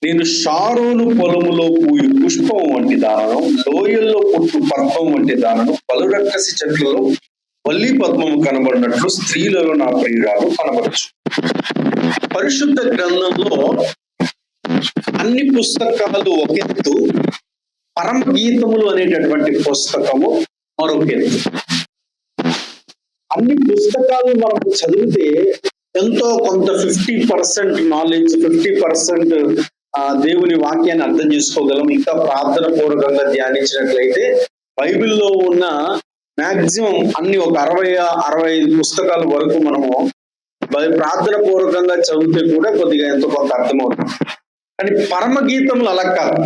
నేను షారోను పొలములో పూయు పుష్పం వంటి దానను, లోయల్లో పుట్టు పద్మం వంటి దానను, పలురక్కసి చెట్లలో వల్లి పద్మము కనబడినట్లు స్త్రీలలో నా ప్రియురాలు కనబడచ్చు. పరిశుద్ధ గ్రంథంలో అన్ని పుస్తకాలు ఒక ఎత్తు, పరమ గీతములు అనేటటువంటి పుస్తకము మరొక ఎత్తు. అన్ని పుస్తకాలు మనం చదివితే ఎంతో కొంత 50% నాలెడ్జ్, 50% దేవుని వాక్యాన్ని అర్థం చేసుకోగలం. ఇంకా ప్రార్థన పూర్వకంగా ధ్యానించినట్లయితే బైబిల్లో ఉన్న మాక్సిమం అన్ని ఒక 60-65 పుస్తకాల వరకు మనము ప్రార్థన పూర్వకంగా చదివితే కూడా కొద్దిగా ఎంతో కొంత అర్థమవుతుంది. కానీ పరమ గీతములు అలా కాదు.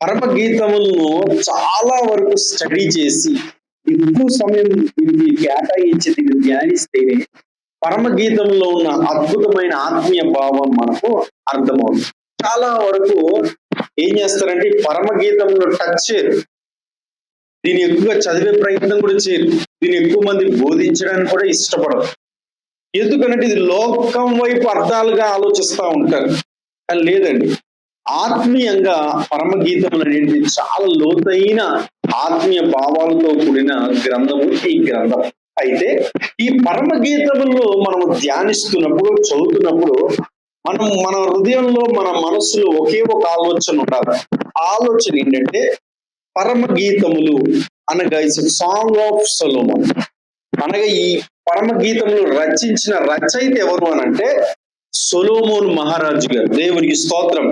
పరమ గీతములను చాలా వరకు స్టడీ చేసి ఎక్కువ సమయం దీనికి కేటాయించి దీన్ని ధ్యానిస్తేనే పరమ గీతంలో ఉన్న అద్భుతమైన ఆత్మీయ భావం మనకు అర్థమవుతుంది. చాలా వరకు ఏం చేస్తారంటే పరమ గీతంలో టచ్ చేయరు, దీన్ని ఎక్కువగా చదివే ప్రయత్నం కూడా చేయరు, దీన్ని ఎక్కువ మంది బోధించడానికి కూడా ఇష్టపడరు. ఎందుకంటే ఇది లోకం వైపు అర్థాలుగా ఆలోచిస్తూ ఉంటారు. కానీ లేదండి, ఆత్మీయంగా పరమగీతం అనేది చాలా లోతైన ఆత్మీయ భావాలతో కూడిన గ్రంథము ఈ గ్రంథం. అయితే ఈ పరమగీతముల్లో మనము ధ్యానిస్తున్నప్పుడు, చదువుతున్నప్పుడు మన హృదయంలో, మన మనసులో ఒకే ఒక ఆలోచన ఉండాలి. ఆలోచన ఏంటంటే పరమగీతములు అనగా ఇట్స్ సాంగ్ ఆఫ్ సొలొమన్. అనగా ఈ పరమగీతములు రచించిన రచయిత ఎవరు అనంటే సొలొమోను మహారాజు గారు. దేవునికి స్తోత్రం.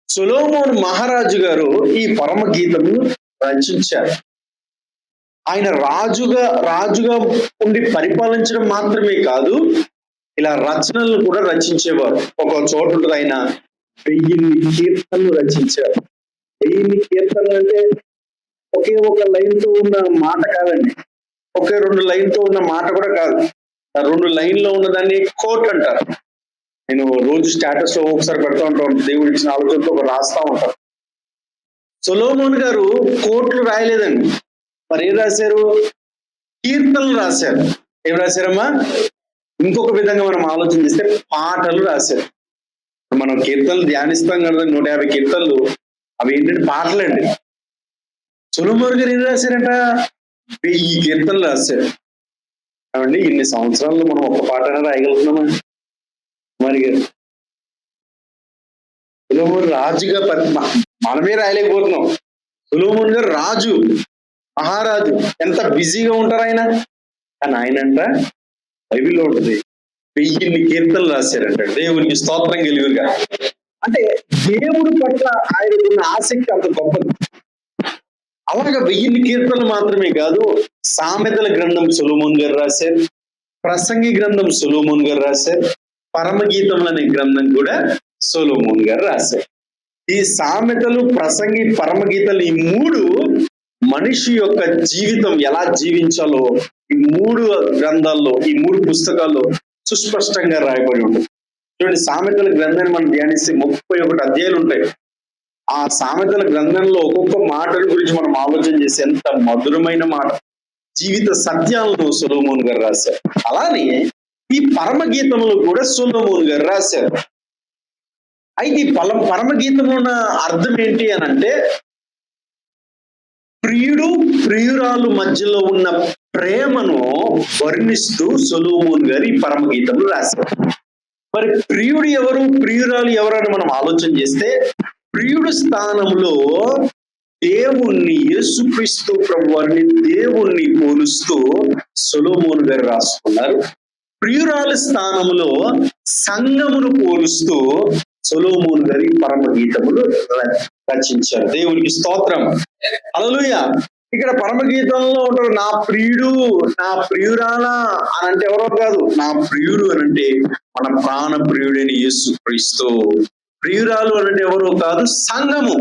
సొలొమోను మహారాజు గారు ఈ పరమగీతమును రచించారు. ఆయన రాజుగా ఉండి పరిపాలించడం మాత్రమే కాదు, ఇలా రచనలు కూడా రచించేవారు. ఒక చోట ఉంటుంది, ఆయన 1000 కీర్తనలు రచించారు. 1000 కీర్తనలు అంటే ఒకే ఒక లైన్ తో ఉన్న మాట కాదండి, ఒకే 2 లైన్తో ఉన్న మాట కూడా కాదు. 2 లైన్లో ఉన్నదాన్ని కోట్ అంటారు. నేను రోజు స్టేటస్ లో ఒకసారి పెడతా ఉంటాను, దేవుడు ఇచ్చిన ఆలోచనతో ఒక రాస్తా ఉంటాను. సొలొమోన్ గారు కోట్లు రాయలేదండి, మరి ఏం రాశారు? కీర్తనలు రాశారు. ఏం రాశారమ్మా? ఇంకొక విధంగా మనం ఆలోచన చేస్తే పాటలు రాశారు. మనం కీర్తనలు ధ్యానిస్తాం కదా, 150 కీర్తనలు, అవి ఏంటంటే పాటలండి. సొలొమోన్ గారు ఏం రాశారంట? 1000 కీర్తనలు రాశారు. కాబట్టి ఇన్ని సంవత్సరాల్లో మనం ఒక్క పాట రాయగలుగుతున్నామా? మరి సొలొమోన్ రాజుగా మనమే రాయలేకపోతున్నాం. సొలొమోన్ గారు రాజు, మహారాజు, ఎంత బిజీగా ఉంటారు ఆయన. కానీ ఆయన అంట బైబిల్లో ఉంటుంది 1000 కీర్తనలు రాశారంట. దేవునికి స్తోత్రం కలుగుగా. అంటే దేవుడి పట్ల ఆయనకున్న ఆసక్తి అంత గొప్పది. అలాగా 1000 కీర్తనలు మాత్రమే కాదు, సామెతల గ్రంథం సొలొమోన్ గారు రాశారు, ప్రసంగి గ్రంథం సొలొమోన్ గారు రాశారు, పరమగీతములు అనే గ్రంథం కూడా సొలొమోన్ గారు రాశారు. ఈ సామెతలు, ప్రసంగి, పరమగీతలు, ఈ 3 మనిషి యొక్క జీవితం ఎలా జీవించాలో ఈ 3 గ్రంథాల్లో, ఈ 3 పుస్తకాల్లో సుస్పష్టంగా రాయబడి ఉంటుంది. చూడండి, సామెతల గ్రంథాన్ని మనం ధ్యానిస్తే 31 అధ్యాయాలు ఉంటాయి. ఆ సామెతల గ్రంథంలో ఒక్కొక్క మాటల గురించి మనం ఆలోచన చేసి ఎంత మధురమైన మాట, జీవిత సత్యాలను సొలొమోన్ గారు రాశారు. అలానే ఈ పరమగీతములు కూడా సొలొమోన్ గారు రాశారు. అయితే ఈ పరమగీతంలో ఉన్న అర్థం ఏంటి అని అంటే, ప్రియుడు ప్రియురాలు మధ్యలో ఉన్న ప్రేమను వర్ణిస్తూ సొలొమోన్ గారు ఈ పరమగీతములు రాశారు. మరి ప్రియుడు ఎవరు, ప్రియురాలు ఎవరు అని మనం ఆలోచన చేస్తే, ప్రియుడు స్థానంలో దేవుణ్ణి, యేసుక్రీస్తు ప్రభువారిని దేవుణ్ణి పోలుస్తూ సొలొమోన్ గారు రాసుకున్నారు. ప్రియురాలు స్థానంలో సంఘమును పోలుస్తూ సొలొమోన్ గారి పరమగీతములు రచించారు. దేవునికి స్తోత్రం. హల్లెలూయా. ఇక్కడ పరమగీతంలో ఉంటారు నా ప్రియుడు, నా ప్రియురాలా అని అంటే ఎవరో కాదు. నా ప్రియుడు అని అంటే మన ప్రాణ ప్రియుడైన యేసుక్రీస్తు. ప్రియురాలు అని అంటే ఎవరో కాదు, సంఘము.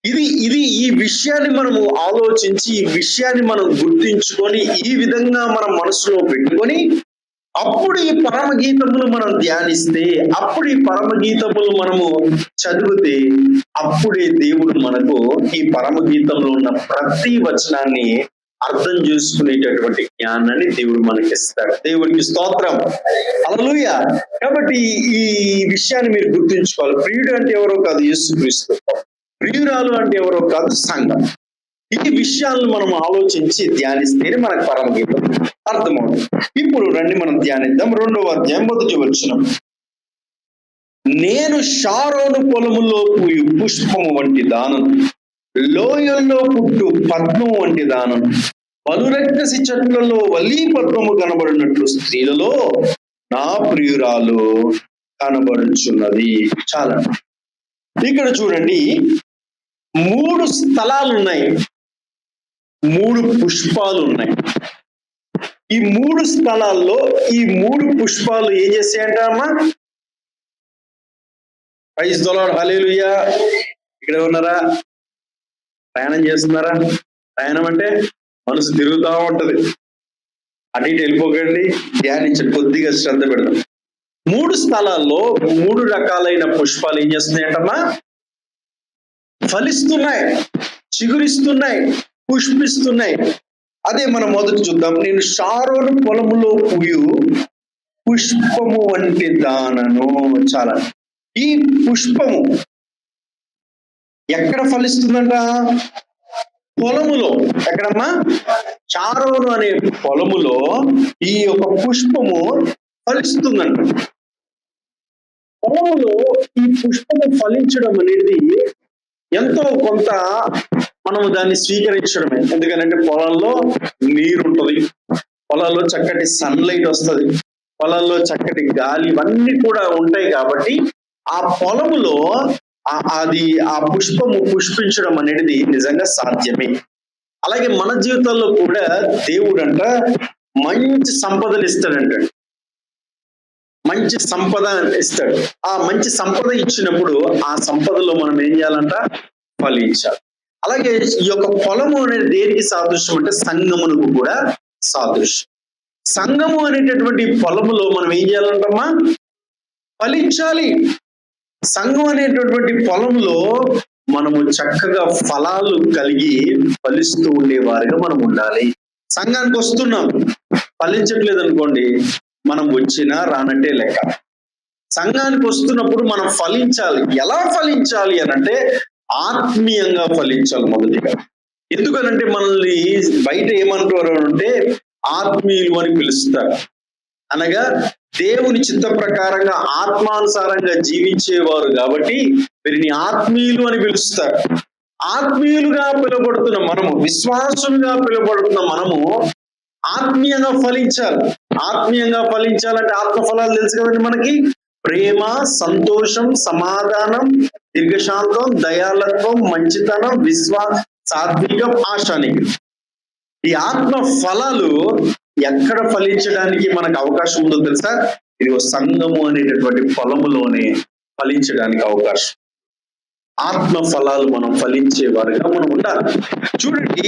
ఇది ఈ విషయాన్ని మనము ఆలోచించి, ఈ విషయాన్ని మనం గుర్తించుకొని, ఈ విధంగా మన మనసులో పెట్టుకొని, అప్పుడు ఈ పరమగీతములు మనం ధ్యానిస్తే, అప్పుడు ఈ పరమగీతములు మనము చదివితే, అప్పుడే దేవుడు మనకు ఈ పరమగీతంలో ఉన్న ప్రతి వచనాన్ని అర్థం చేసుకునేటటువంటి జ్ఞానాన్ని దేవుడు మనకిస్తాడు. దేవుడికి స్తోత్రం. హల్లెలూయా. కాబట్టి ఈ విషయాన్ని మీరు గుర్తుంచుకోవాలి. ప్రియుడు అంటే ఎవరో కాదు, యేసుక్రీస్తు. ప్రియురాలు అంటే ఎవరో కాదు, సంఘం. ఈ విషయాలను మనం ఆలోచించి ధ్యానిస్తేనే మనకు పరమగీతం అర్థమవుతుంది. ఇప్పుడు రండి మనం ధ్యానిద్దాం. 2వ అధ్యాయం 1వ వచనం. నేను షారోను పొలములో పూయు పుష్పము వంటి దానం, లోయల్లో పుట్టు పద్మము వంటి దానం, పలురక్కసి చెట్లలో వలీ పద్మము కనబడినట్లు స్త్రీలలో నా ప్రియురాలు కనబడుచున్నది. చాలా ఇక్కడ చూడండి, 3 స్థలాలు ఉన్నాయి, 3 పుష్పాలు ఉన్నాయి. ఈ 3 స్థలాల్లో ఈ 3 పుష్పాలు ఏం చేస్తాయంటమ్మా? ప్రైజ్ ది లార్డ్, హల్లెలూయా. ఇక్కడ ఉన్నారా? ప్రయాణం చేస్తున్నారా? ప్రయాణం అంటే మనసు తిరుగుతూ ఉంటది. అటు ఇటు వెళ్ళిపోకండి, ధ్యానించండి, కొద్దిగా శ్రద్ధ పెడదాం. 3 స్థలాల్లో 3 రకాలైన పుష్పాలు ఏం చేస్తున్నాయంటమ్మా? ఫలిస్తున్నాయి, చిగురిస్తున్నాయి, పుష్పిస్తున్నాయి. అదే మనం మొదట చూద్దాం. నేను షారోను పొలములో పూయు పుష్పము వంటి దానను. చాలా, ఈ పుష్పము ఎక్కడ ఫలిస్తుందంట? పొలములో. ఎక్కడమ్మా? షారోను అనే పొలములో ఈ యొక్క పుష్పము ఫలిస్తుందంట. పొలములో ఈ పుష్పము ఫలించడం అనేది ఎంతో కొంత మనము దాన్ని స్వీకరించడమే. ఎందుకంటే పొలాల్లో నీరు ఉంటుంది, పొలాల్లో చక్కటి సన్లైట్ వస్తుంది, పొలాల్లో చక్కటి గాలి, ఇవన్నీ కూడా ఉంటాయి. కాబట్టి ఆ పొలములో ఆ పుష్పము పుష్పించడం అనేది నిజంగా సాధ్యమే. అలాగే మన జీవితాల్లో కూడా దేవుడంట మంచి సంపదలు ఇస్తాడంట, మంచి సంపద ఇస్తాడు. ఆ మంచి సంపద ఇచ్చినప్పుడు ఆ సంపదలో మనం ఏం చేయాలంట? ఫలించాలి. అలాగే ఈ యొక్క పొలము అనేది దేనికి సాదృశ్యం అంటే సంఘమునకు కూడా సాదృశ్యం. సంఘము అనేటటువంటి పొలములో మనం ఏం చేయాలంటమ్మా? ఫలించాలి. సంఘం అనేటటువంటి పొలంలో మనము చక్కగా ఫలాలు కలిగి ఫలిస్తూ ఉండేవారుగా మనం ఉండాలి. సంఘానికి వస్తున్నాం, ఫలించట్లేదు అనుకోండి, మనం వచ్చినా రానట్టే లెక్క. సంఘానికి వస్తున్నప్పుడు మనం ఫలించాలి. ఎలా ఫలించాలి అనంటే ఆత్మీయంగా ఫలించాలి మొదటిగా. ఎందుకనంటే మనల్ని బయట ఏమంటారు అంటే ఆత్మీయులు అని పిలుస్తారు. అనగా దేవుని చిత్త ప్రకారంగా ఆత్మానుసారంగా జీవించేవారు కాబట్టి వీరిని ఆత్మీయులు అని పిలుస్తారు. ఆత్మీయులుగా పిలువబడుతున్న మనము, విశ్వాసులుగా పిలువబడుతున్న మనము ఆత్మీయంగా ఫలించాలి. ఆత్మీయంగా ఫలించాలంటే ఆత్మఫలాలు తెలుసు కదండి మనకి. ప్రేమ, సంతోషం, సమాధానం, దీర్ఘశాంతం, దయాళత్వం, మంచితనం, సాత్వికం, ఆశానికం. ఈ ఆత్మ ఫలాలు ఎక్కడ ఫలించడానికి మనకు అవకాశం ఉందో తెలుసా? ఇది సంఘము అనేటటువంటి పొలములోనే ఫలించడానికి అవకాశం. ఆత్మ ఫలాలు మనం ఫలించే వారుగా మనం ఉండాలి. చూడండి,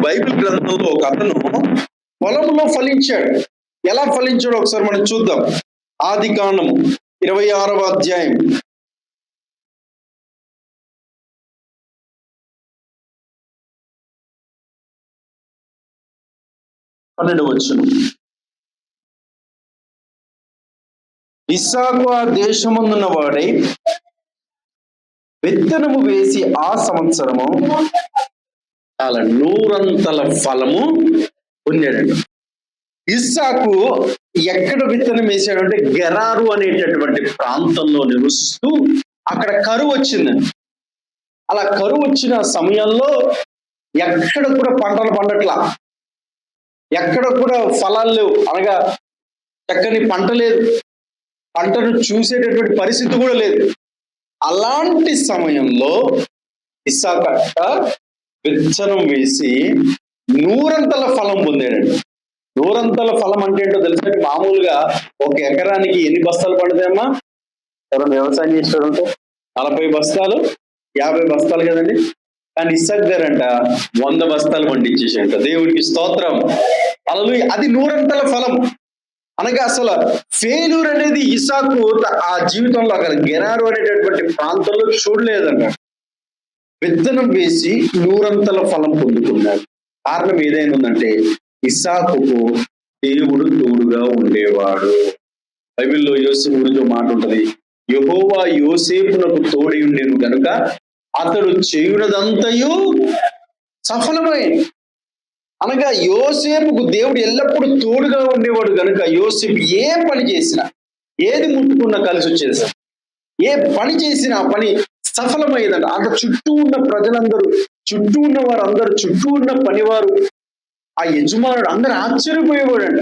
బైబిల్ గ్రంథంలో ఒక అతను పొలంలో ఫలించాడు. ఎలా ఫలించాడో ఒకసారి మనం చూద్దాం. ఆదికాండము 26వ అధ్యాయం 12వ వచనం. ఇస్సాకు ఆ దేశమందున్న వాడై విత్తనము వేసి ఆ సంవత్సరము చాలా 100 ఫలము పొందాడండి. ఇస్సాకు ఎక్కడ విత్తనం వేసాడంటే గెరారు అనేటటువంటి ప్రాంతంలో నివసిస్తూ అక్కడ కరువు వచ్చిందండి. అలా కరువు వచ్చిన సమయంలో ఎక్కడ కూడా పంటలు పండట్లా, ఎక్కడ కూడా ఫలాలు లేవు, అనగా చక్కని పంట లేదు, పంటను చూసేటటువంటి పరిస్థితి కూడా లేదు. అలాంటి సమయంలో ఇస్సాకట్ట విత్తనం వేసి 100 ఫలం పొందాడండి. 100 ఫలం అంటే ఏంటో తెలుసా? మామూలుగా ఒక ఎకరానికి ఎన్ని బస్తాలు పడతాయమ్మా? ఎవరైనా వ్యవసాయం చేసేవాడు 40 బస్తాలు 50 బస్తాలు కదండి. కానీ ఇస్సాకు గారంట 100 బస్తాలు పండించేసాడంట. దేవుడికి స్తోత్రం. హల్లెలూయా. అది 100 ఫలం. అనగా అసలు ఫెయిల్యూర్ అనేది ఇస్సాకు ఆ జీవితంలో అక్కడ గెరారు అనేటటువంటి ప్రాంతంలో చూడలేదంట. విత్తనం వేసి 100 ఫలం పొందుకున్నాడు. కారణం ఏదైనా ఉందంటే ఇస్సాకుకు దేవుడు తోడుగా ఉండేవాడు. బైబిల్లో యోసేపు గురించి మాట ఉంటది, యెహోవా యోసేపునకు తోడి ఉండేను గనుక అతడు చేయునదంతయు సఫలమైంది. అనగా యోసేపుకు దేవుడు ఎల్లప్పుడూ తోడుగా ఉండేవాడు కనుక యోసేపు ఏ పని చేసినా, ఏది ముట్టుకున్నా కలిసి వచ్చేసి, ఏ పని చేసినా ఆ పని సఫలమయ్యేదంట. అక్కడ చుట్టూ ఉన్న ప్రజలందరూ, చుట్టూ ఉన్న వారందరూ, చుట్టూ ఉన్న పనివారు, ఆ యజమానుడు అందరూ ఆశ్చర్యపోయేవాడంట.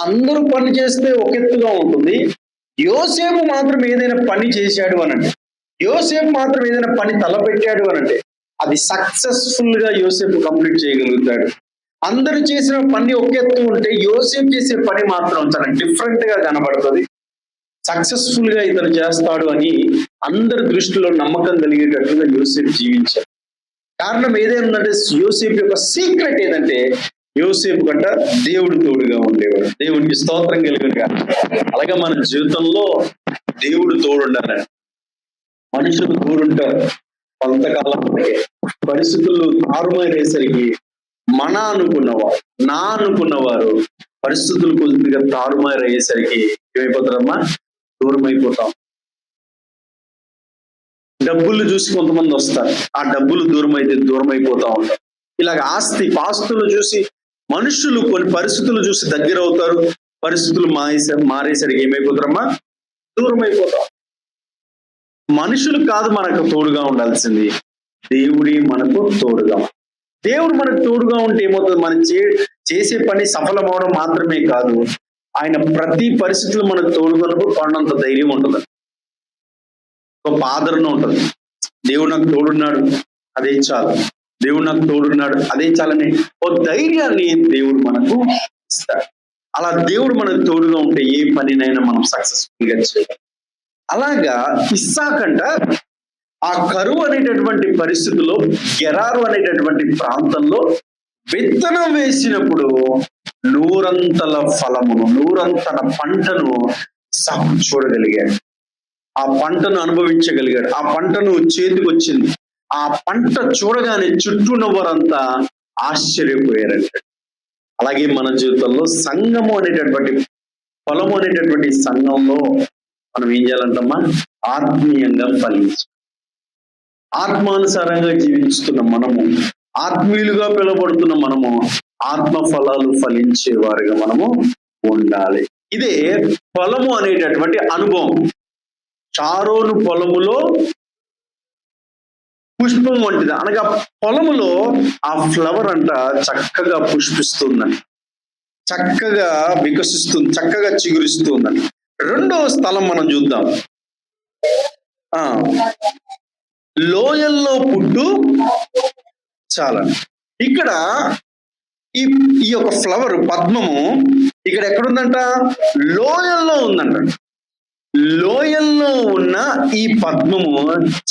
అందరూ పని చేస్తే ఒక ఎత్తుగా ఉంటుంది, యోసేపు మాత్రం ఏదైనా పని చేశాడు అనంటే, యోసేపు మాత్రం ఏదైనా పని తలపెట్టాడు అనంటే అది సక్సెస్ఫుల్ గా యోసేపు కంప్లీట్ చేయగలుగుతాడు. అందరూ చేసిన పని ఒక ఎత్తు ఉంటే యోసేపు చేసే పని మాత్రం చాలా డిఫరెంట్ గా కనబడుతుంది. సక్సెస్ఫుల్ గా ఇతను చేస్తాడు అని అందరి దృష్టిలో నమ్మకం కలిగేటట్టుగా యోసేపు జీవించాడు. కారణం ఏదేంటంటే యోసేపు యొక్క సీక్రెట్ ఏదంటే యోసేపు కంట దేవుడు తోడుగా ఉండేవాడు. దేవుడికి స్తోత్రం కలిగినగా. అలాగే మన జీవితంలో దేవుడు తోడుండాలని, మనుషులు తోడుంటారు కొంతకాలం, పరిస్థితులు తారుమారేసరికి మన అనుకున్నవారు, నా అనుకున్నవారు పరిస్థితులు కొద్దిగా తారుమారయ్యేసరికి ఏమైపోతారమ్మా, దూరం అయిపోతాం. డబ్బులు చూసి కొంతమంది వస్తారు, ఆ డబ్బులు దూరం అయితే దూరం అయిపోతా ఉంటారు. ఇలాగ పాస్తులు చూసి మనుషులు కొన్ని పరిస్థితులు చూసి దగ్గర అవుతారు, పరిస్థితులు మారేసరికి ఏమైపోతారమ్మా, దూరం అయిపోతాం. మనుషులు కాదు మనకు తోడుగా ఉండాల్సింది, దేవుడి మనకు తోడుగా. దేవుడు మనకు తోడుగా ఉంటే ఏమవుతుంది, మనం చేసే పని సఫలమవడం మాత్రమే కాదు, ఆయన ప్రతి పరిస్థితుల్లో మనకు తోడుగా కొండంత ధైర్యం ఉంటుంది, ఒక ఆదరణ ఉంటుంది. దేవుడు నాకు తోడున్నాడు అదే చాలు, దేవుడు నాకు తోడున్నాడు అదే చాలని ఓ ధైర్యాన్ని దేవుడు మనకు ఇస్తాడు. అలా దేవుడు మనకు తోడుగా ఉంటే ఏ పనినైనా మనం సక్సెస్ఫుల్ గా చేయాలి. అలాగా ఇస్సాకంట ఆ కరువు అనేటటువంటి పరిస్థితుల్లో, గెరారు అనేటటువంటి ప్రాంతంలో విత్తనం వేసినప్పుడు నూరంతల ఫలమును, నూరంతల పంటను ఇస్సాకు చూడగలిగాడు. ఆ పంటను అనుభవించగలిగాడు. ఆ పంటను చేతికి వచ్చింది. ఆ పంట చూడగానే చుట్టూ వారంతా ఆశ్చర్యపోయారంట. అలాగే మన జీవితంలో సంఘము అనేటటువంటి, ఫలము అనేటటువంటి సంఘంలో మనం ఏం చేయాలంటమ్మా, ఆత్మీయంగా ఫలించాలి. ఆత్మానుసారంగా జీవిస్తున్న మనము, ఆత్మీయులుగా పిలువబడుతున్న మనము ఆత్మ ఫలాలు ఫలించే వారిగా మనము ఉండాలి. ఇదే పొలము అనేటటువంటి అనుభవం. చారోను పొలములో పుష్పం వంటిది, అనగా పొలములో ఆ ఫ్లవర్ అంట చక్కగా పుష్పిస్తుందని, చక్కగా వికసిస్తుంది, చక్కగా చిగురిస్తుందని. రెండవ స్థలం మనం చూద్దాం. లోయల్లో పుట్టు చాలని. ఇక్కడ ఈ యొక్క ఫ్లవర్ పద్మము ఇక్కడ ఎక్కడుందంట, లోయల్లో ఉందంట. లోయల్లో ఉన్న ఈ పద్మము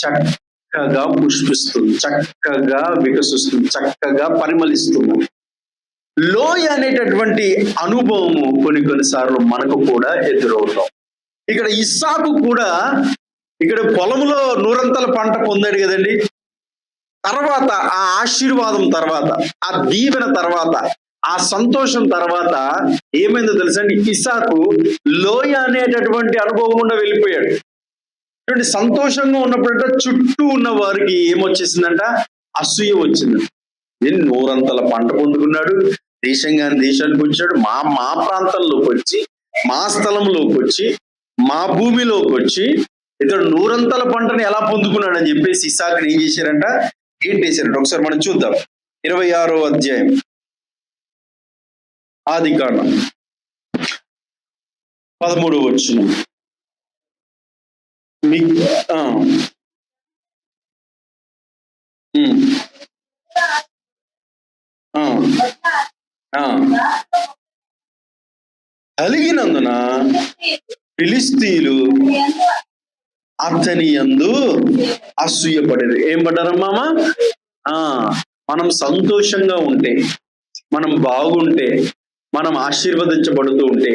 చక్కగా పుష్పిస్తుంది, చక్కగా వికసిస్తుంది, చక్కగా పరిమళిస్తుంది. లోయ అనేటటువంటి అనుభవము కొన్నిసార్లు మనకు కూడా ఎదురవుతాం. ఇక్కడ ఇస్సాకు కూడా ఇక్కడ పొలంలో నూరంతల పంట పొందాడు కదండి. తర్వాత ఆ ఆశీర్వాదం తర్వాత, ఆ దీవెన తర్వాత, ఆ సంతోషం తర్వాత ఏమైందో తెలుసండి, ఇస్సాకు లోయ అనేటటువంటి అనుభవం గుండా వెళ్ళిపోయాడు. ఇటువంటి సంతోషంగా ఉన్నప్పుడంట చుట్టూ ఉన్న వారికి ఏమొచ్చేసిందంట, అసూయ వచ్చింది. నేను నూరంతల పంట పొందుకున్నాడు, దేశానికి వచ్చాడు, మా ప్రాంతంలోకి వచ్చి, మా స్థలంలోకి వచ్చి, మా భూమిలోకి వచ్చి ఇతడు నూరంతల పంటని ఎలా పొందుకున్నాడు అని చెప్పేసి ఇస్సాకుని ఏం చేశారంట, గెంటేశారంట. ఒకసారి మనం చూద్దాం. 26వ అధ్యాయం ఆదికాండం 13వ వచనం. కలిగినందున ఫిలిస్తీయులు అతని యందు అసూయపడేది. ఏం పడ్డారమ్మామా? మనం సంతోషంగా ఉంటే, మనం బాగుంటే, మనం ఆశీర్వదించబడుతూ ఉంటే,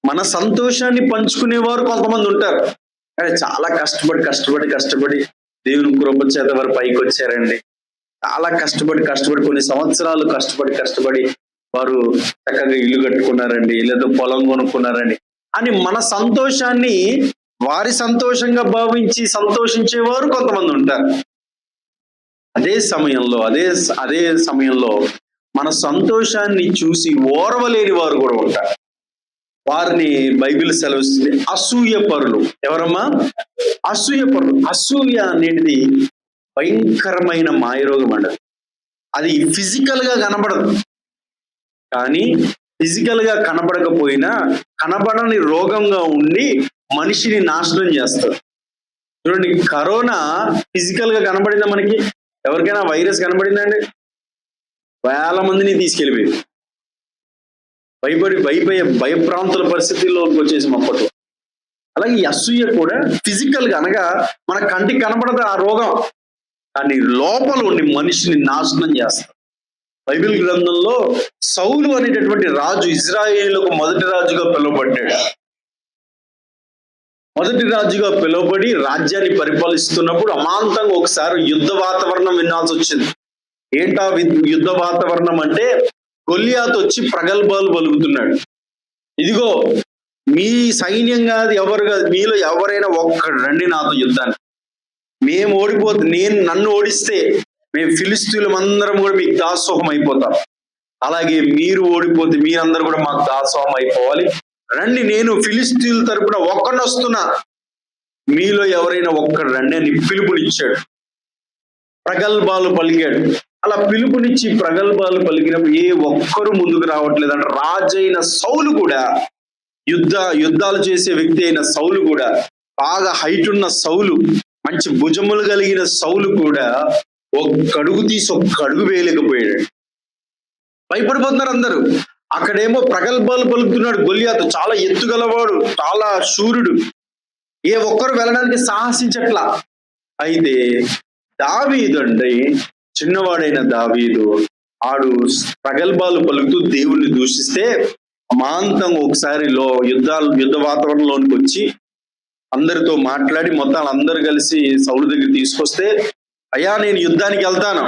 మన సంతోషాన్ని పంచుకునేవారు కొంతమంది ఉంటారు. చాలా కష్టపడి దేవుని కృప చేత వారు పైకి వచ్చారండి, చాలా కష్టపడి కొన్ని సంవత్సరాలు కష్టపడి వారు చక్కగా ఇల్లు కట్టుకున్నారండి, లేదా పొలం కొనుక్కున్నారండి అని మన సంతోషాన్ని వారి సంతోషంగా భావించి సంతోషించేవారు కొంతమంది ఉంటారు. అదే సమయంలో మన సంతోషాన్ని చూసి ఓర్వలేని వారు కూడా ఉంటారు. వారిని బైబిల్ సెలవిస్తుంది అసూయ పరులు. ఎవరమ్మా? అసూయ పరులు. అసూయ అనేది భయంకరమైన మాయరోగం అండి. అది ఫిజికల్ గా కనబడదు, కానీ ఫిజికల్ గా కనబడకపోయినా కనబడని రోగంగా ఉండి మనిషిని నాశనం చేస్తారు. చూడండి, కరోనా ఫిజికల్ గా కనబడిందా? మనకి ఎవరికైనా వైరస్ కనబడిందండి? వేల మందిని తీసుకెళ్ళిపోయింది. భయప్రాంతుల పరిస్థితుల్లోకి వచ్చేసి అప్పట్లో. అలాగే ఈ అసూయ కూడా ఫిజికల్ గా, అనగా మన కంటికి కనబడదు ఆ రోగం, కానీ లోపల ఉండి మనిషిని నాశనం చేస్తారు. బైబిల్ గ్రంథంలో సౌలు అనేటటువంటి రాజు ఇజ్రాయేలుకు మొదటి రాజుగా పిలువబడ్డాడు. మొదటి రాజుగా పిలువబడి రాజ్యాన్ని పరిపాలిస్తున్నప్పుడు అమాంతంగా ఒకసారి యుద్ధ వాతావరణం వినాల్సి వచ్చింది. ఏంటా యుద్ధ వాతావరణం అంటే, గొల్లియాతు వచ్చి ప్రగల్భాలు పలుకుతున్నాడు. ఇదిగో మీ సైన్యం కాదు, ఎవరు కాదు, మీలో ఎవరైనా ఒక్కడు రండి నాతో యుద్ధాన్ని. మేము నన్ను ఓడిస్తే మేము ఫిలిస్తీన్లు అందరం కూడా మీకు దాసోహం అయిపోతాం. అలాగే మీరు ఓడిపోతే మీరందరూ కూడా మాకు దాసోహం అయిపోవాలి. రండి, నేను ఫిలిస్తీన్ల తరపున ఒక్కడిని వస్తున్నా, మీలో ఎవరైనా ఒక్కడు రండి అని పిలుపునిచ్చాడు. ప్రగల్భాలు పలికాడు. అలా పిలుపునిచ్చి ప్రగల్భాలు పలికినప్పుడు ఏ ఒక్కరు ముందుకు రావట్లేదంటే రాజైన సౌలు కూడా, యుద్ధాలు చేసే వ్యక్తి అయిన సౌలు కూడా, బాగా హైట్ ఉన్న సౌలు, మంచి భుజములు కలిగిన సౌలు కూడా ఒక్కడుగు తీసి ఒక్కడుగు వేయలేకపోయాడు. భయపడిపోతున్నారు అందరూ. అక్కడేమో ప్రగల్భాలు పలుకుతున్నాడు గొల్లియాతు, చాలా ఎత్తుగలవాడు, చాలా శూరుడు, ఏ ఒక్కరు వెళ్ళడానికి సాహసించట్లా. అయితే దావీదు అండి, చిన్నవాడైన దావీదు, ఆడు ప్రగల్భాలు పలుకుతూ దేవుణ్ణి దూషిస్తే అమాంతంగా ఒకసారి యుద్ధ వాతావరణంలోనికి వచ్చి అందరితో మాట్లాడి మొత్తం అందరు కలిసి సౌలు దగ్గర తీసుకొస్తే, అయ్యా నేను యుద్ధానికి వెళ్తాను.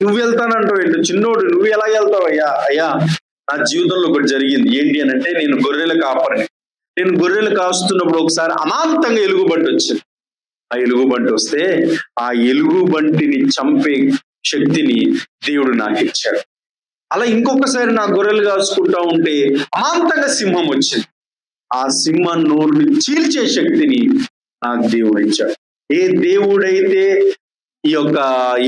నువ్వు వెళ్తానంటావు ఏంటి? చిన్నోడు, నువ్వు ఎలా వెళ్తావు? అయ్యా నా జీవితంలో ఒకటి జరిగింది. ఏంటి అని అంటే, నేను గొర్రెలు కాపరిని. నేను గొర్రెలు కాస్తున్నప్పుడు ఒకసారి అమాంతంగా ఎలుగుబంటి వచ్చింది. ఆ ఎలుగుబంటి వస్తే ఆ ఎలుగుబంటిని చంపే శక్తిని దేవుడు నాకు ఇచ్చాడు. అలా ఇంకొకసారి నా గొర్రెలు కాసుకుంటా ఉంటే అమాంతంగా సింహం వచ్చింది. ఆ సింహం నోరుని చీల్చే శక్తిని నాకు దేవుడు ఇచ్చాడు. ఏ దేవుడైతే ఈ యొక్క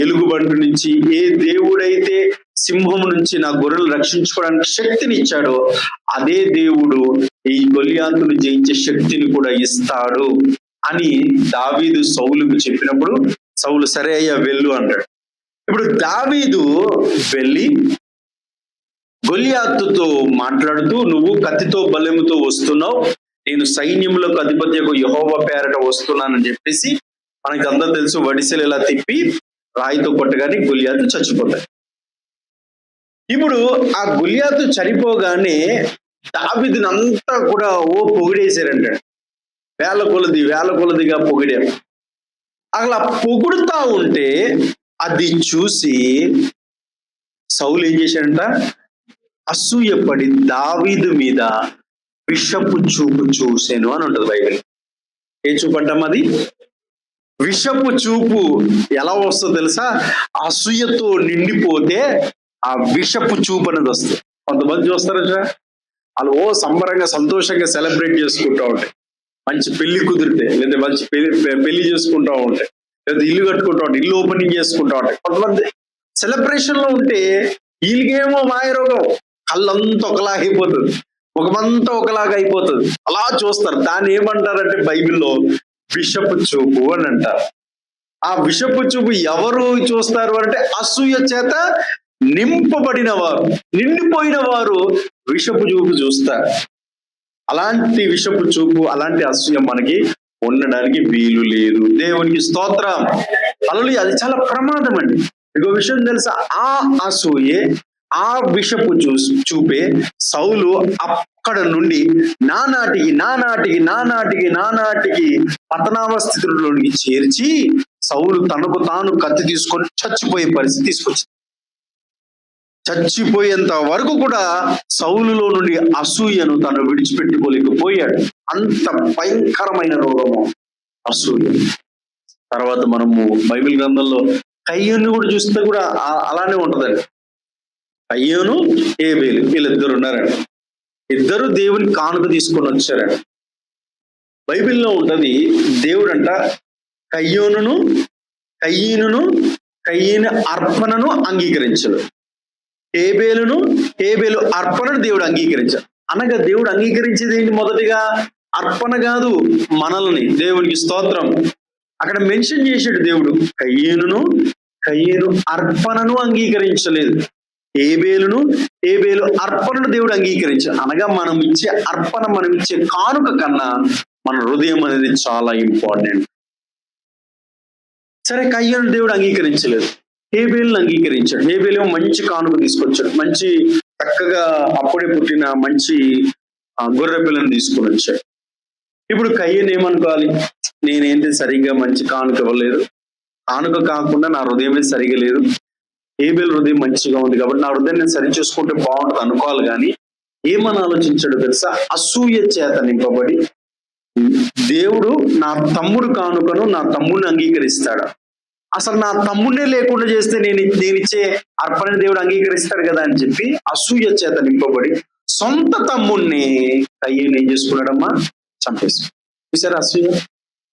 ఎలుగుబంటి నుంచి, ఏ దేవుడైతే సింహం నుంచి నా గొర్రెలు రక్షించుకోవడానికి శక్తిని ఇచ్చాడో, అదే దేవుడు ఈ గొల్లియాతును జయించే శక్తిని కూడా ఇస్తాడు అని దావీదు సౌలుకు చెప్పినప్పుడు, సౌలు సరే అయ్యా వెళ్ళు అంటాడు. ఇప్పుడు దావీదు వెళ్ళి గొల్లియాతుతో మాట్లాడుతూ, నువ్వు కత్తితో బలెముతో వస్తున్నావు, నేను సైన్యములకు అధిపత్యకు యెహోవా పేరట వస్తున్నానని చెప్పేసి, మనకి అందరూ తెలుసు, వడిసెలు ఇలా తిప్పి రాయితో కొట్టగానే గొల్లియాతు చచ్చిపోతాడు. ఇప్పుడు ఆ గొల్లియాతు చనిపోగానే దావీదుని అంతా కూడా పొగిడేశారంటాడు. వేల కొలదిగా పొగిడారు. అలా పొగుడుతా ఉంటే అది చూసి సౌలు ఏం చేశాడంట? అసూయపడి దావీదు మీద విషపు చూపు చూసాను అని ఉంటుంది బైబిల్. ఏ చూపు అంటాం అది? విషపు చూపు. ఎలా వస్తుందో తెలుసా? అసూయతో నిండిపోతే ఆ విషపు చూపు అనేది వస్తుంది. కొంతమంది చూస్తారట, వాళ్ళు సంబరంగా సంతోషంగా సెలబ్రేట్ చేసుకుంటూ ఉంటాయి. మంచి పెళ్లి కుదిరితే, లేదా మంచి పెళ్లి చేసుకుంటూ ఉంటాయి, లేదా ఇల్లు కట్టుకుంటూ ఉంటాయి, ఇల్లు ఓపెనింగ్ చేసుకుంటూ ఉంటాయి. కొంతమంది సెలబ్రేషన్ లో ఉంటే వీళ్ళకేమో మాయరోగం, కళ్ళంతా ఒకలాగా అయిపోతుంది, ముఖమంతా ఒకలాగా అయిపోతుంది. అలా చూస్తారు. దాన్ని ఏమంటారంటే బైబిల్లో విషపు చూపు అని అంటారు. ఆ విషపు చూపు ఎవరు చూస్తారు అంటే అసూయ చేత నింపబడిన వారు, నిండిపోయిన వారు విషపు చూపు చూస్తారు. అలాంటి విషపు చూపు, అలాంటి అసూయ మనకి ఉండడానికి వీలు లేదు. దేవునికి స్తోత్రం. హల్లెలూయా. అది చాలా ప్రమాదం అండి. ఇంకో విషయం తెలుసా? ఆ అసూయే, ఆ విషపు చూపే సౌలు అక్కడ నుండి నానాటికి పతనావస్థితుల్లోనికి చేర్చి సౌలు తనకు తాను కత్తి తీసుకొని చచ్చిపోయే పరిస్థితి తీసుకొచ్చింది. చచ్చిపోయేంత వరకు కూడా సౌలులో నుండి అసూయను తను విడిచిపెట్టుకోలేకపోయాడు. అంత భయంకరమైన రోగము అసూయ. తర్వాత మనము బైబిల్ గ్రంథంలో కయ్యూను కూడా చూస్తే కూడా అలానే ఉంటదండి. కయ్యూను హేబేలు వీళ్ళిద్దరు ఉన్నారండి. ఇద్దరు దేవుని కానుక తీసుకొని వచ్చారండి. బైబిల్లో ఉంటది, దేవుడంట కయ్యూను అర్పణను అంగీకరించడు, హేబేలు అర్పణను దేవుడు అంగీకరించాడు. అనగా దేవుడు అంగీకరించేది ఏంటి? మొదటిగా అర్పణ కాదు, మనల్ని. దేవునికి స్తోత్రం. అక్కడ మెన్షన్ చేశాడు దేవుడు, కయ్యూను అర్పణను అంగీకరించలేదు, హేబేలు అర్పణను దేవుడు అంగీకరించాడు. అనగా మనం ఇచ్చే అర్పణ, మనం ఇచ్చే కానుక కన్నా మన హృదయం అనేది చాలా ఇంపార్టెంట్. సరే, కయ్యూను దేవుడు అంగీకరించలేదు, హేబేలును అంగీకరించాడు. హేబేలు మంచి కానుక తీసుకొచ్చాడు, మంచి చక్కగా అప్పుడే పుట్టిన మంచి గొర్రె పిల్లను తీసుకొని వచ్చాడు. ఇప్పుడు కయ్యూను ఏమనుకోవాలి? నేనేంటి సరిగ్గా మంచి కానుక ఇవ్వలేదు, కానుక కాకుండా నా హృదయమే సరిగా లేదు, హేబేలు హృదయం మంచిగా ఉంది కాబట్టి నా హృదయం నేను సరి చేసుకుంటే బాగుంటుంది అనుకోవాలి. కానీ ఏమని ఆలోచించాడు తెలుసా? అసూయ చేత నింపబడి దేవుడు నా తమ్ముడు కానుకను నా తమ్ముడిని అంగీకరిస్తాడా? అసలు నా తమ్ముడినే లేకుండా చేస్తే నేను ఇచ్చే అర్పణని దేవుడు అంగీకరిస్తాడు కదా అని చెప్పి అసూయ చేత నింపబడి సొంత తమ్ముడిని కయ్యూను ఏం చేసుకున్నాడమ్మా? చంపేశాడు. చూసారా అసూయ?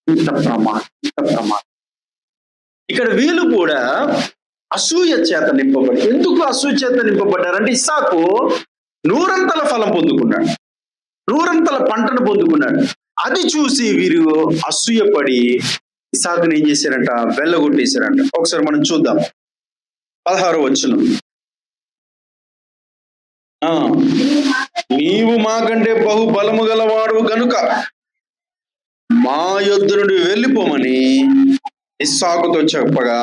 ఇంత ప్రమాదం. ఇక్కడ వీళ్ళు కూడా అసూయ చేత నింపబడి, ఎందుకు అసూయ చేత నింపబడ్డారంటే ఇస్సాకు నూరంతల ఫలం పొందుకున్నాడు, నూరంతల పంటను పొందుకున్నాడు. అది చూసి వీరు అసూయపడి ఇస్సాకుని ఏం చేశారంట? వెళ్ళగొట్టేశారంట. ఒకసారి మనం చూద్దాం 16వ వచనం. నీవు మాకంటే బహుబలము గలవాడు గనుక మా యొద్ద నుండి వెళ్ళిపోమని ఇస్సాకుతో చెప్పగా,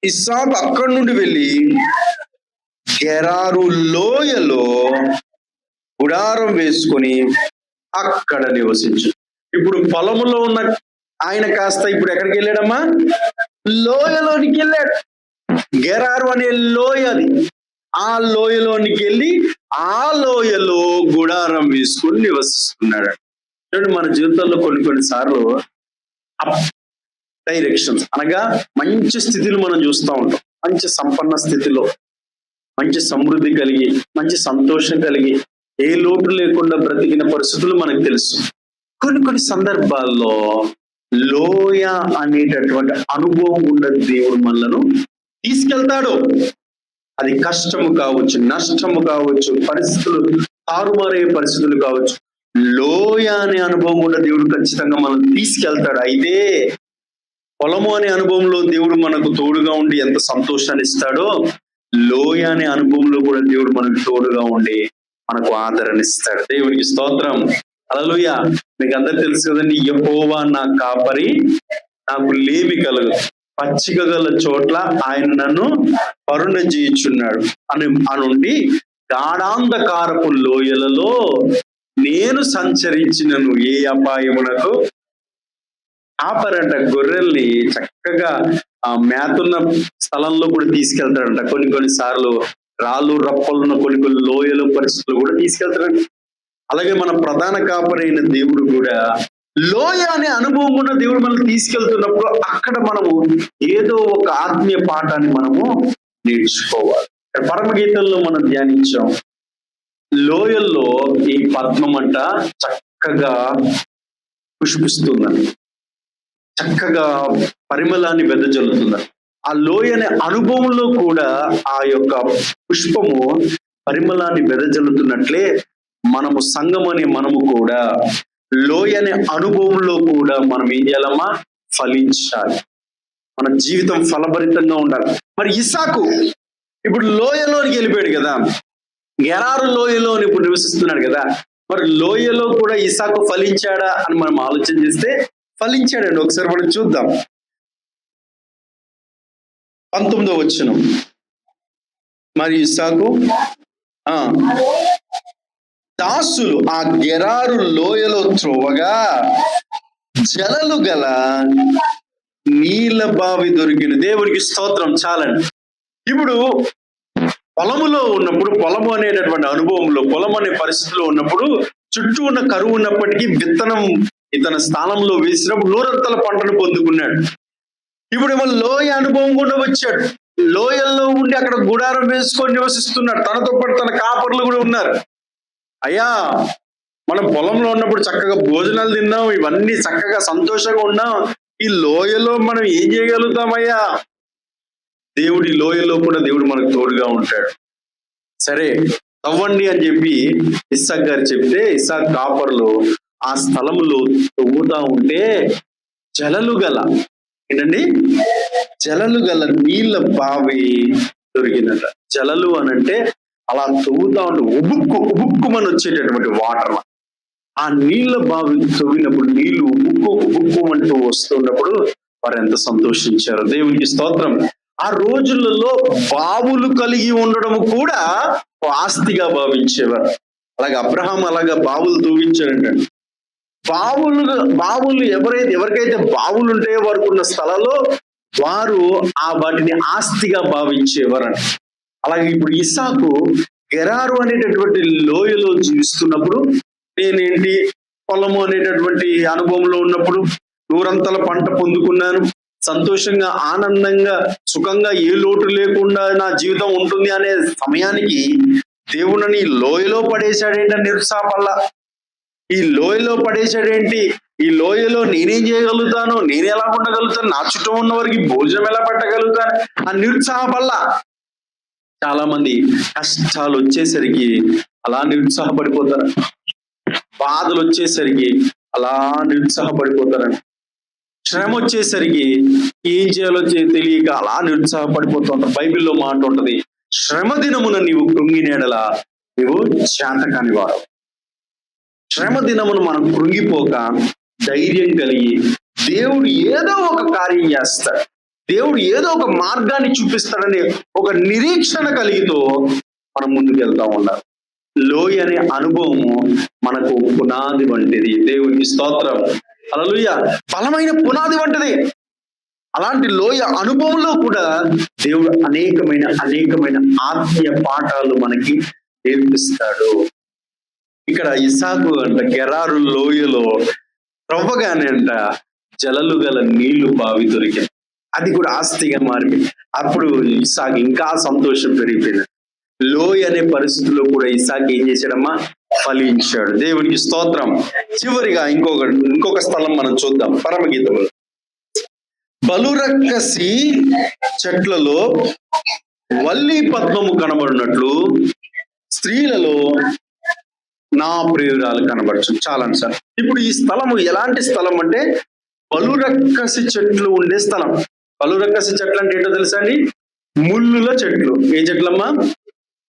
ఇస్సాకు అక్కడి నుండి వెళ్ళి గెరారు లోయలో గుడారం వేసుకొని అక్కడ నివసించు. ఇప్పుడు పొలములో ఉన్న ఆయన కాస్త ఇప్పుడు ఎక్కడికి వెళ్ళాడమ్మా? లోయలోనికి వెళ్ళాడు. గెరారు అనే లోయ అది. ఆ లోయలోనికి వెళ్ళి ఆ లోయలో గుడారం వేసుకొని నివసిస్తున్నాడు. చూడండి, మన జీవితంలో కొన్ని సార్లు డైరెక్షన్స్, అనగా మంచి స్థితిలో మనం చూస్తూ ఉంటాం. మంచి సంపన్న స్థితిలో, మంచి సమృద్ధి కలిగి, మంచి సంతోషం కలిగి, ఏ లోటు లేకుండా బ్రతికిన పరిస్థితులు మనకు తెలుసు. కొన్ని సందర్భాల్లో లోయ అనేటటువంటి అనుభవం ఉన్న దేవుడు మనలను తీసుకెళ్తాడు. అది కష్టము కావచ్చు, నష్టము కావచ్చు, పరిస్థితులు తారుమారే పరిస్థితులు కావచ్చు. లోయ అనే అనుభవం ఉన్న దేవుడు ఖచ్చితంగా మనం తీసుకెళ్తాడు. అయితే పొలము అనే అనుభవంలో దేవుడు మనకు తోడుగా ఉండి ఎంత సంతోషాన్ని ఇస్తాడో, లోయ అనే అనుభవంలో కూడా దేవుడు మనకు తోడుగా ఉండి మనకు ఆదరణ ఇస్తాడు. దేవునికి స్తోత్రం. హల్లెలూయా. మీకు అందరు తెలుసు కదండి, యెహోవా నా కాపరి, నాకు లేమి కలగదు, పచ్చిక గల చోట్ల ఆయన నన్ను కరుణ చేయుచున్నాడు అనుండి గాఢాంధకారపు లోయలలో నేను సంచరించినను ఏ అపాయమునకు. కాపరంట గొర్రెల్ని చక్కగా మేతున్న స్థలంలో కూడా తీసుకెళ్తాడంట. కొన్ని సార్లు రాళ్ళు రప్పలున్న కొన్ని లోయలు పరిస్థితులు కూడా తీసుకెళ్తాడంట. అలాగే మన ప్రధాన కాపరైన దేవుడు కూడా లోయ అనే అనుభవం ఉన్న దేవుడు మనల్ని తీసుకెళ్తున్నప్పుడు అక్కడ మనము ఏదో ఒక ఆత్మీయ పాఠాన్ని మనము నేర్చుకోవాలి. పరమగీతంలో మనం ధ్యానించాం, లోయల్లో ఈ పద్మం అంట చక్కగా పుష్పిస్తుందని, చక్కగా పరిమళాన్ని వెదజల్లుతుందని. ఆ లోయ అనే అనుభవంలో కూడా ఆ యొక్క పుష్పము పరిమళాన్ని వెదజల్లుతున్నట్లే మనము సంఘం అనే మనము కూడా లోయ అనే అనుభవంలో కూడా మనం ఏం చేయాలమ్మా? ఫలించాలి. మన జీవితం ఫలభరితంగా ఉండాలి. మరి ఇస్సాకు ఇప్పుడు లోయలోనికి వెళ్ళిపోయాడు కదా, గెరారు లోయలో ఇప్పుడు నివసిస్తున్నాడు కదా. మరి లోయలో కూడా ఇస్సాకు ఫలించాడా అని మనం ఆలోచన చేస్తే ఫలించాడండి. ఒకసారి మనం చూద్దాం 19వ వచనం. మరి ఇస్సాకు దాసులు ఆ గెరారు లోయలో త్రోవగా జలలు గల నీళ్ళ బావి దొరికిన. దేవునికి స్తోత్రం. చాలండి. ఇప్పుడు పొలములో ఉన్నప్పుడు, పొలము అనేటటువంటి అనుభవంలో, పొలం అనే పరిస్థితిలో ఉన్నప్పుడు, చుట్టూ ఉన్న కరువు ఉన్నప్పటికీ విత్తనం ఇతని స్థానంలో వేసినప్పుడు నూరంతల పంటను పొందుకున్నాడు. ఇప్పుడు ఏమో లోయ అనుభవం కూడా వచ్చాడు. లోయల్లో ఉండి అక్కడ గుడారం వేసుకొని నివసిస్తున్నాడు. తనతో పాటు తన కాపర్లు కూడా ఉన్నారు. అయ్యా, మనం పొలంలో ఉన్నప్పుడు చక్కగా భోజనాలు తిన్నాం, ఇవన్నీ చక్కగా సంతోషంగా ఉన్నాం. ఈ లోయలో మనం ఏం చేయగలుగుతామయ్యా? దేవుడి లోయలో కూడా దేవుడు మనకు తోడుగా ఉంటాడు. సరే తవ్వండి అని చెప్పి ఇస్సాక్ గారు చెప్తే, ఇస్సాక్ కాపర్లు ఆ స్థలంలో తవ్వుతా ఉంటే జలలు గల, ఏంటండి, జలలు గల నీళ్ళ బావి దొరికిందట. జలలు అనంటే అలా తవ్వుతా ఉంటే ఉబుక్కుమని వచ్చేటటువంటి వాటర్. ఆ నీళ్ళ బావి తవ్వినప్పుడు నీళ్లు ఉబుక్కుమంటూ వస్తున్నప్పుడు వారు ఎంత సంతోషించారు. దేవునికి స్తోత్రం. ఆ రోజులలో బావులు కలిగి ఉండడం కూడా ఆస్తిగా భావించేవారు. అలాగే అబ్రహాం అలాగా బావులు తవ్వించారంటే, బావులు ఎవరికైతే బావులు ఉంటే వారికి ఉన్న స్థలంలో వారు వాటిని ఆస్తిగా భావించేవారు. అలాగే ఇప్పుడు ఇస్సాకు గెరారు అనేటటువంటి లోయలో జీవిస్తున్నప్పుడు, నేనేంటి పొలము అనేటటువంటి అనుభవంలో ఉన్నప్పుడు నూరంతల పంట పొందుకున్నాను, సంతోషంగా ఆనందంగా సుఖంగా ఏ లోటు లేకుండా నా జీవితం ఉంటుంది అనే సమయానికి దేవుని లోయలో పడేశాడేంటి నిరుత్సాహపల్లా. ఈ లోయలో పడేశాడేంటి? ఈ లోయలో నేనేం చేయగలుగుతాను, నేను ఎలా ఉండగలుగుతాను, నా చుట్టూ ఉన్న వారికి భోజనం ఎలా పెట్టగలుగుతాను అని నిరుత్సాహపల్లా. చాలా మంది కష్టాలు వచ్చేసరికి అలా నిరుత్సాహపడిపోతారు. బాధలు వచ్చేసరికి అలా నిరుత్సాహపడిపోతారని. శ్రమ వచ్చేసరికి ఏం చేయాలో తెలియక అలా నిరుత్సాహపడిపోతుంటారు. బైబిల్లో మాట ఉంటది, శ్రమ దినమున నీవు కృంగినేడలా నీవు చేతకాని వాడు. శ్రమ దినమును మనం కృంగిపోక ధైర్యం కలిగి దేవుడు ఏదో ఒక కార్యం చేస్తాడు, దేవుడు ఏదో ఒక మార్గాన్ని చూపిస్తాడనే ఒక నిరీక్షణ కలిగితో మనం ముందుకు వెళ్తా ఉండాలి. లోయ అనే అనుభవము మనకు పునాది వంటిది. దేవునికి స్తోత్రం. హల్లెలూయా. బలమైన పునాది వంటిది. అలాంటి లోయ అనుభవంలో కూడా దేవుడు అనేకమైన ఆత్మీయ పాఠాలు మనకి నేర్పిస్తాడు. ఇక్కడ ఇస్సాకు అంట గెరారు లోయలో త్రవ్వగానే అంట జలలు గల నీళ్లు బావి దొరికింది. అది కూడా ఆస్తిగా మారింది. అప్పుడు ఇస్సాకు ఇంకా సంతోషం పెరిగిపోయింది. లోయ అనే పరిస్థితుల్లో కూడా ఇస్సాకు ఏం చేశాడమ్మా? ఫలించాడు. దేవునికి స్తోత్రం. చివరిగా ఇంకొక స్థలం మనం చూద్దాం. పరమగీతములు. బలురక్కసి చెట్లలో వల్లి పద్మము కనబడినట్లు స్త్రీలలో నా ప్రియురాలు కనబడచ్చు. చాలండి సార్. ఇప్పుడు ఈ స్థలము ఎలాంటి స్థలం అంటే బలురక్కసి చెట్లు ఉండే స్థలం. బలురక్కసి చెట్లు అంటే ఏంటో తెలుసా అండి? ముళ్ళుల చెట్లు. ఏ చెట్లమ్మా?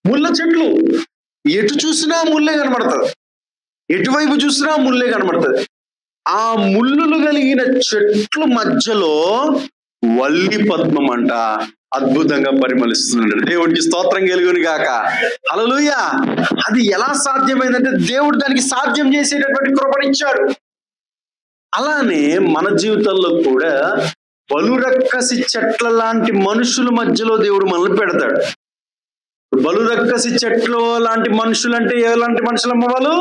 ముళ్ళ చెట్లు. ఎటు చూసినా ముళ్ళే కనబడుతుంది, ఎటువైపు చూసినా ముళ్ళే కనబడుతుంది. ఆ ముళ్ళులు కలిగిన చెట్లు మధ్యలో వల్లి పద్మం అంట అద్భుతంగా పరిమళిస్తున్నాడు. దేవుడికి స్తోత్రం కలుగును గాక. హల్లెలూయా. అది ఎలా సాధ్యమైందంటే దేవుడు దానికి సాధ్యం చేసేటటువంటి కృపనిచ్చాడు. అలానే మన జీవితంలో కూడా బలురక్కసి చెట్ల లాంటి మనుషుల మధ్యలో దేవుడు మనల్ని పెడతాడు. బలురక్కసి చెట్లు లాంటి మనుషులు అంటే ఎలాంటి మనుషులమ్మ? వాళ్ళు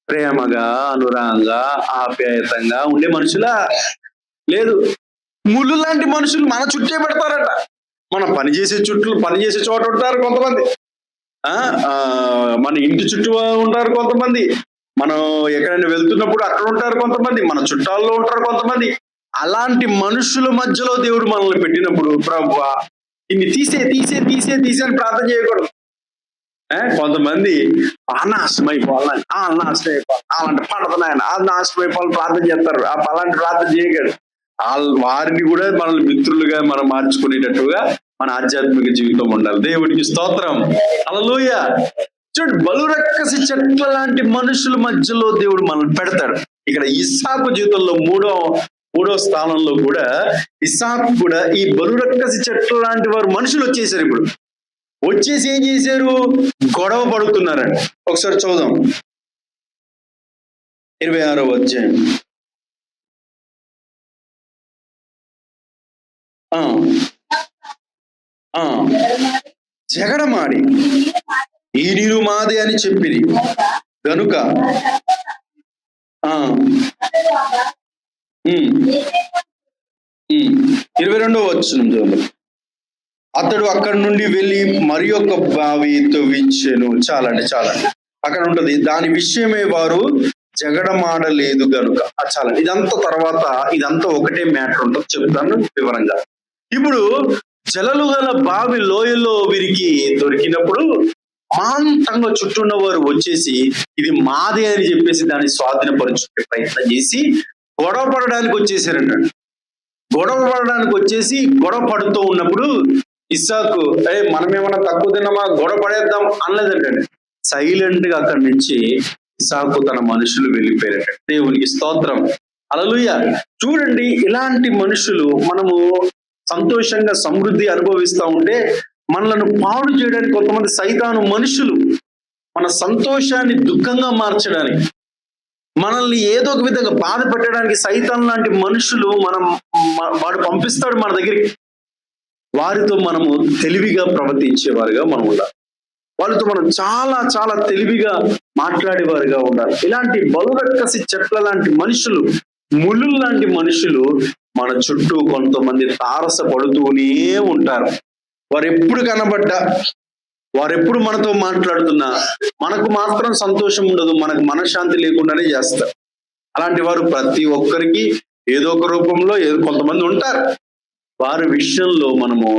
ప్రేమగా, అనురాగంగా, ఆప్యాయతంగా ఉండే మనుషులా? లేదు. ముళ్ళు లాంటి మనుషులు మన చుట్టే పెడతారట. మనం పనిచేసే చోట ఉంటారు కొంతమంది, మన ఇంటి చుట్టూ ఉంటారు కొంతమంది, మనం ఎక్కడైనా వెళ్తున్నప్పుడు అక్కడ ఉంటారు కొంతమంది, మన చుట్టాల్లో ఉంటారు కొంతమంది. అలాంటి మనుషుల మధ్యలో దేవుడు మనల్ని పెట్టినప్పుడు ప్రభువా ఇన్ని తీసే అని ప్రార్థన చేయకూడదు. కొంతమంది నాశనం అయిపోవాలని, అలాంటి పడతనాయన నాశనం అయిపోవాలని ప్రార్థన చేస్తారు. అలాంటి ప్రార్థన చేయగలరు. వారిని కూడా మనల్ని మిత్రులుగా మనం మార్చుకునేటట్టుగా మన ఆధ్యాత్మిక జీవితం ఉండాలి. దేవుడికి స్తోత్రం. హల్లెలూయా. చూడు, బలురక్కసి చెట్ల లాంటి మనుషుల మధ్యలో దేవుడు మనల్ని పెడతాడు. ఇక్కడ ఇస్సాకు జీవితంలో మూడో స్థానంలో కూడా ఇస్సాకు కూడా ఈ బలురక్కసి చెట్ల లాంటి వారు మనుషులు వచ్చేసారు. ఇప్పుడు వచ్చేసి ఏం చేశారు? గొడవ పడుతున్నారండి. ఒకసారి చూద్దాం 26వ అధ్యాయం. ఆ ఆ జగడమాడి ఈ నీరు మాదే అని చెప్పిరి గనుక ఆ 22వ వచనం అతడు అక్కడి నుండి వెళ్ళి మరి ఒక బావి తవ్వించెను. చాలండి అక్కడ ఉంటది, దాని విషయమే వారు జగడమాడలేదు గనుక. చాలండి, ఇదంతా తర్వాత, ఇదంతా ఒకటే మ్యాటర్ ఉంటుంది, చెప్తాను వివరంగా. ఇప్పుడు జలలు గల బావి లోయలో వీరికి దొరికినప్పుడు మాంతంగా చుట్టూన్న వారు వచ్చేసి ఇది మాదే అని చెప్పేసి దాన్ని స్వాధీనపరుచుకునే ప్రయత్నం చేసి గొడవ పడడానికి వచ్చేసారంట. గొడవ పడడానికి వచ్చేసి గొడవ పడుతూ ఉన్నప్పుడు ఇస్సాకు మనమేమన్నా తక్కువ తిన్నామా, గొడవ పడేద్దాం అనలేదంటే సైలెంట్ గా అక్కడి నుంచి ఇస్సాకు తన మనుషులు వెళ్ళిపోయారట. దేవునికి స్తోత్రం, హల్లెలూయా. చూడండి, ఇలాంటి మనుషులు మనము సంతోషంగా సమృద్ధి అనుభవిస్తూ ఉంటే మనలను పాడు చేయడానికి కొంతమంది సైతాను మనుషులు మన సంతోషాన్ని దుఃఖంగా మార్చడానికి, మనల్ని ఏదో ఒక విధంగా బాధ పెట్టడానికి సైతాన్ లాంటి మనుషులు వాడు పంపిస్తాడు మన దగ్గరికి. వారితో మనము తెలివిగా ప్రవర్తించేవారుగా మనం ఉండాలి. వాళ్ళతో మనం చాలా తెలివిగా మాట్లాడేవారుగా ఉండాలి. ఇలాంటి బలురక్కసి చెట్ల లాంటి మనుషులు, ముళ్ళు లాంటి మనుషులు మన చుట్టూ కొంతమంది తారసపడుతూనే ఉంటారు. వారు ఎప్పుడు కనబడ్డా, వారు ఎప్పుడు మనతో మాట్లాడుతున్నా మనకు మాత్రం సంతోషం ఉండదు, మనకు మనశ్శాంతి లేకుండానే చేస్తారు. అలాంటి వారు ప్రతి ఒక్కరికి ఏదో ఒక రూపంలో కొంతమంది ఉంటారు. వారి విషయంలో మనము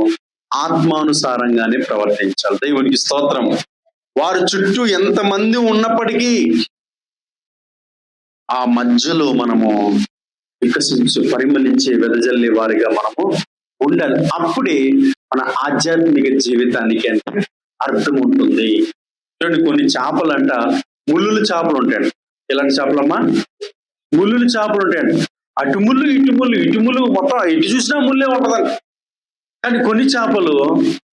ఆత్మానుసారంగానే ప్రవర్తించాలి. దేవునికి స్తోత్రం. వారి చుట్టూ ఎంతమంది ఉన్నప్పటికీ ఆ మధ్యలో మనము పరిమళించే వెదజల్లే వారిగా మనము ఉండాలి. అప్పుడే మన ఆధ్యాత్మిక జీవితానికి అర్థం ఉంటుంది. చూడండి, కొన్ని చేపలంట ముళ్ళులు చేపలు ఉంటాయండి. ఎలాంటి చేపలమ్మా? ముళ్ళులు చేపలు ఉంటాయండి. అటు ముళ్ళు ఇటు ముళ్ళు మొత్తం ఎటు చూసినా ముళ్ళే ఉంటదంట. కానీ కొన్ని చేపలు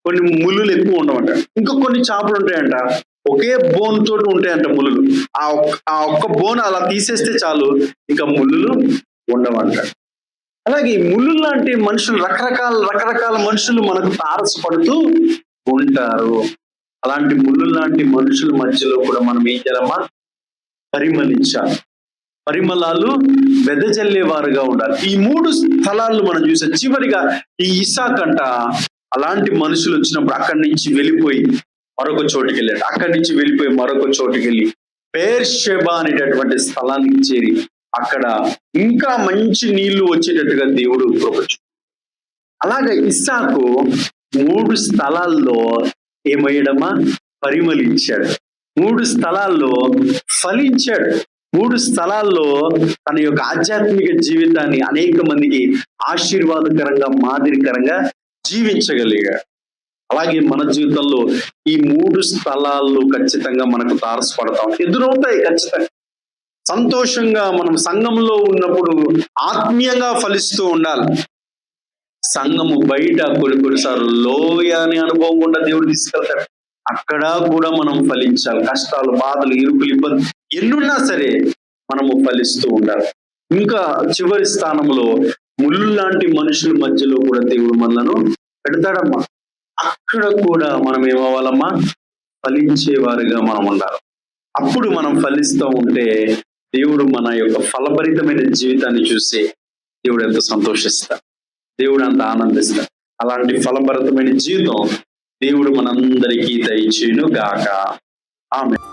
కొన్ని ముళ్ళులు ఎక్కువ ఉండవంట. ఇంకా కొన్ని చేపలు ఉంటాయంట ఒకే బోన్ తోటి ఉంటాయంట ముళ్ళులు. ఆ ఒక్క బోన్ అలా తీసేస్తే చాలు, ఇంకా ముళ్ళులు ఉండవంట. అలాగే ముళ్ళు లాంటి మనుషులు రకరకాల మనుషులు మనకు తారసపడుతూ ఉంటారు. అలాంటి ముళ్ళు లాంటి మనుషుల మధ్యలో కూడా మనం ఏం చేయాలమ్మా? పరిమళించాలి. పరిమళాలు వెదజల్లేవారుగా ఉండాలి. ఈ 3 స్థలాలు మనం చూసాం. చివరిగా ఈ ఇస్సాకంట అలాంటి మనుషులు వచ్చినప్పుడు అక్కడి నుంచి వెళ్ళిపోయి మరొక చోటుకి వెళ్ళాడు. అక్కడి నుంచి వెళ్ళిపోయి మరొక చోటుకి వెళ్ళి బెర్షెబా అనేటటువంటి స్థలానికి చేరి అక్కడ ఇంకా మంచి నీళ్లు వచ్చేటట్టుగా దేవుడు కృపచు. అలాగే ఇస్సాకు 3 స్థలాల్లో ఏమయ్యడమా? పరిమళించాడు. 3 స్థలాల్లో ఫలించాడు. 3 స్థలాల్లో తన యొక్క ఆధ్యాత్మిక జీవితాన్ని అనేక మందికి ఆశీర్వాదకరంగా, మాదిరికరంగా జీవించగలిగాడు. అలాగే మన జీవితంలో ఈ 3 స్థలాల్లో ఖచ్చితంగా మనకు తారసపడతాం, ఎదురవుతాయి ఖచ్చితంగా. సంతోషంగా మనం సంఘంలో ఉన్నప్పుడు ఆత్మీయంగా ఫలిస్తూ ఉండాలి. సంఘము బయట కొన్నిసార్లు లోయ అనే అనుభవం కూడా దేవుడు తీసుకెళ్తాడు. అక్కడ కూడా మనం ఫలించాలి. కష్టాలు, బాధలు, ఇరుకులు, ఇబ్బంది ఎన్నున్నా సరే మనము ఫలిస్తూ ఉండాలి. ఇంకా చివరి స్థానంలో ముళ్ళు లాంటి మనుషుల మధ్యలో కూడా దేవుడు మనలను పెడతాడమ్మా. అక్కడ కూడా మనం ఏమవ్వాలమ్మా? ఫలించేవారుగా మనం ఉండాలి. అప్పుడు మనం ఫలిస్తూ ఉంటే దేవుడు మన యొక్క ఫలభరితమైన జీవితాన్ని చూసి దేవుడు ఎంత సంతోషిస్తాడు, దేవుడు అంత ఆనందిస్తాడు. అలాంటి ఫలభరితమైన జీవితం దేవుడు మనందరికీ దయచేయును గాక. ఆమేన్.